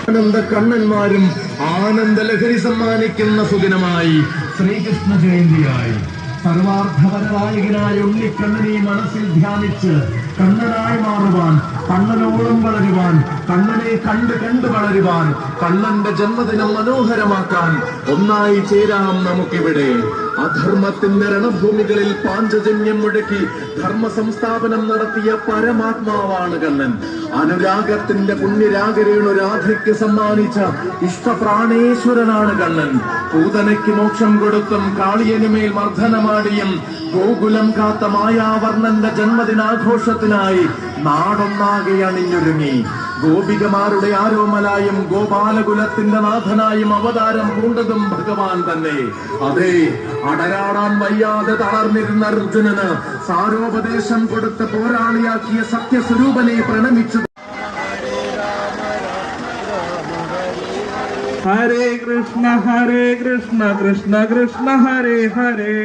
ആനന്ദ കണ്ണന്മാരും ആനന്ദ ലഹരി സമ്മാനിക്കുന്ന സുദിനമായി ശ്രീകൃഷ്ണ ജയന്തിയായി സർവാർത്ഥപരനായകനായ ഉണ്ണിക്കണ്ണനെ മനസ്സിൽ ധ്യാനിച്ച് കണ്ണനായി മാറുവാൻ, കണ്ണനോളം വളരുവാൻ, കണ്ണനെ കണ്ട് വളരുവാൻ, കണ്ണന്റെ ജന്മദിനം മനോഹരമാക്കാൻ ഒന്നായി ചേരാം നമുക്കിവിടെ. അധർമ്മത്തിന്റെ രണഭൂമികളിൽ പാഞ്ചജന്യം മുഴക്കി ധർമ്മ സംസ്ഥാപനം നടത്തിയ പരമാത്മാവാണ് കണ്ണൻ. അനുരാഗത്തിന്റെ പുണ്യരാഗരേണു രാധയ്ക്ക് സമ്മാനിച്ച ഇഷ്ടപ്രാണേശ്വരനാണ് കണ്ണൻ. പൂതനയ്ക്ക് മോക്ഷം കൊടുത്തും കാളിയനുമേൽ മർദ്ദനമാടിയും ഗോകുലം കാത്ത മായാവർണ്ണന്റെ ജന്മദിനാഘോഷത്തിനായി നാടൊന്നാകെ അണിഞ്ഞൊരുങ്ങി. ഗോപികമാരുടെ ആരോമലായും ഗോപാലകുലത്തിന്റെ നാഥനായും അവതാരം പൂണ്ടതും ഭഗവാൻ തന്നെ. അതെ, അടരാടാൻ വയ്യാതെ തളർന്നിരുന്ന അർജുനന് സാരോപദേശം കൊടുത്ത് പോരാളിയാക്കിയ സത്യസ്വരൂപനെ പ്രണമിച്ചു. ഹരേ കൃഷ്ണ കൃഷ്ണ കൃഷ്ണ ഹരേ ഹരേ.